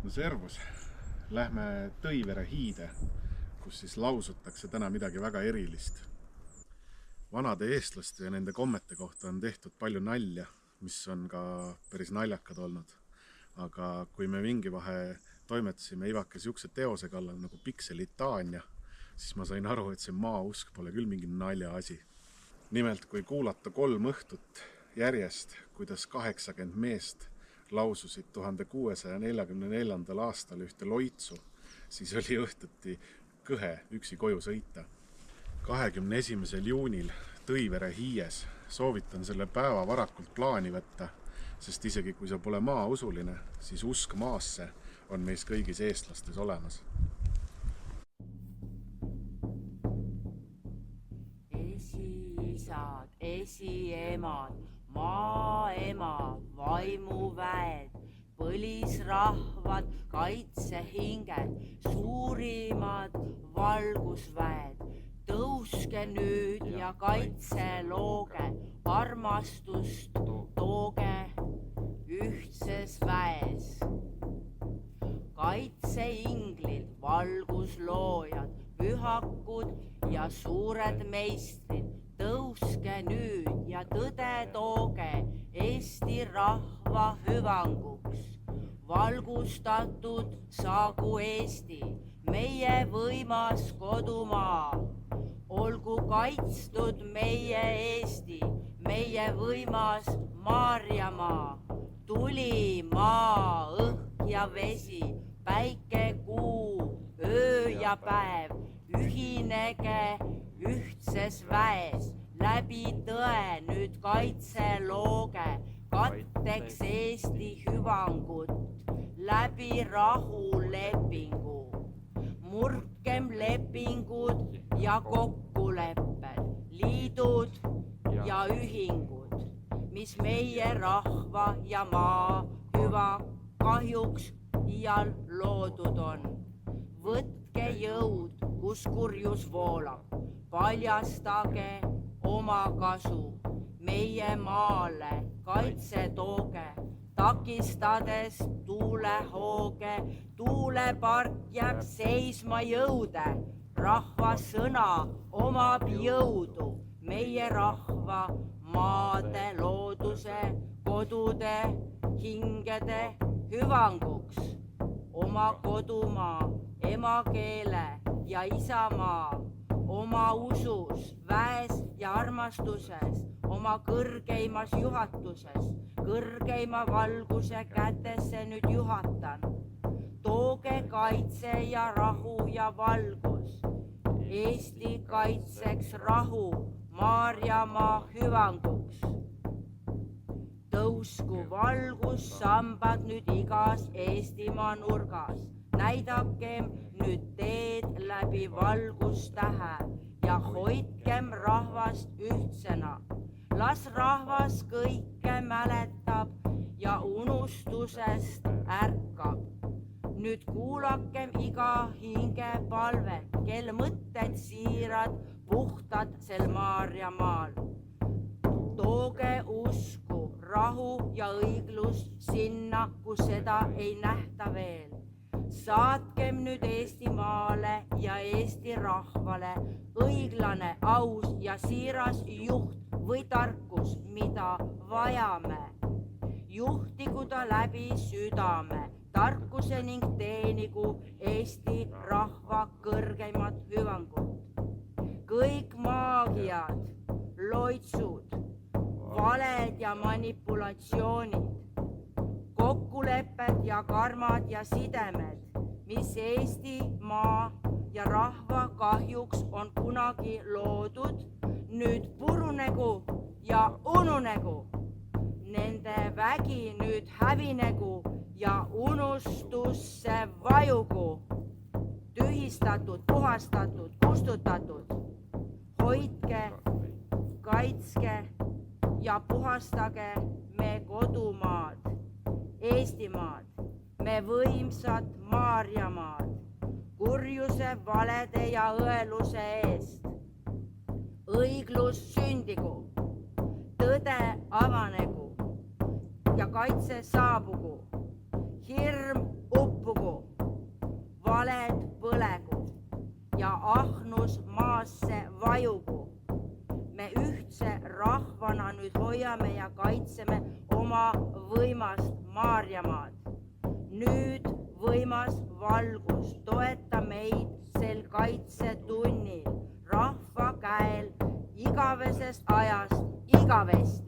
No servus, lähme Tõivere hiide, kus siis lausutakse täna midagi väga erilist. Vanade eestlaste ja nende kommete kohta on tehtud palju nalja, mis on ka päris naljakad olnud. Aga kui me mingi vahe toimetasime Ivake siukse teose kallal nagu Pikselitaania, siis ma sain aru, et see maausk pole küll mingi nalja asi. Nimelt, kui kuulata 3 õhtut järjest, kuidas 80 meest laususid 1644. aastal ühte loitsu, siis oli õhtuti kõhe üksi koju sõita. 21. juunil Tõivere hiies soovitan selle päeva varakult plaani võtta, sest isegi kui sa pole maausuline, siis usk maasse on meis kõigis eestlastes olemas. Esiisad, esiemad, maaema, vaimuväed, põlisrahvad, kaitsehinged, suurimad valgusväed. Tõuske nüüd ja kaitselooge, armastust tooge ühtses väes. Kaitseinglid, valgusloojad, pühakud ja suured meistrid, tõuske nüüd ja tõde tooge Eesti rahva hüvanguks. Valgustatud saagu Eesti, meie võimas kodumaa. Olgu kaitstud meie Eesti, meie võimas Maarjamaa. Tuli, maa, õhk ja vesi, päike, kuu, öö ja päev, ühinege ühtses väes, läbi tõe nüüd kaitselooge, katteks Eesti hüvangut, läbi rahulepingu. Murkem lepingud ja kokkulepped, liidud ja ühingud, mis meie rahva ja maa hüva kahjuks iial loodud on. Võtke jõud, kus kurjus voolab, paljastage oma kasu, meie maale kaitse tooge, takistades tuulehooge, tuulepark jääb seisma jõude, rahva sõna omab jõudu, meie rahva, maade, looduse, kodude, hingede hüvanguks. Oma kodumaa, emakeele ja isamaa, oma usus, väes ja armastuses, oma kõrgeimas juhatuses, kõrgeima valguse kätesse nüüd juhatan. Tooge kaitse ja rahu ja valgus, Eesti kaitseks rahu, Maarjamaa hüvanguks. Tõusku valgussambad nüüd igas Eestimaa nurgas, näidakem nüüd teed läbi valgustähe ja hoidkem rahvast ühtsena. Las rahvas kõike mäletab ja unustusest ärkab. Nüüd kuulakem iga hinge palvet, kel mõtted siirad, puhtad sel Maarjamaal. Tooge usku, rahu ja õiglust sinna, kus seda ei nähta veel. Saatkem nüüd Eestimaale ja Eesti rahvale õiglane, aus ja siiras juht või tarkus, mida vajame. Juhtigu ta läbi südame, tarkuse ning teenigu Eesti rahva kõrgeimat hüvangut. Kõik maagiad, loitsud, valed ja manipulatsioonid, kokkulepped ja karmad ja sidemed, mis Eesti maa ja rahva kahjuks on kunagi loodud, nüüd purunegu ja ununegu. Nende vägi nüüd hävinegu ja unustusse vajugu. Tühistatud, puhastatud, kustutatud. Hoidke, kaitske ja puhastage me kodumaad, Eestimaad, me võimsad Maarjamaad, kurjuse, valede ja õeluse eest. Õiglus sündigu, tõde avanegu ja kaitse saabugu, hirm uppugu. ahnus maasse vajugu. Me ühtse rahvana nüüd hoiame ja kaitseme oma võimast Maarjamaad. Nüüd võimas valgus, toeta meid sel kaitsetunnil rahva käel igavesest ajast igavesti.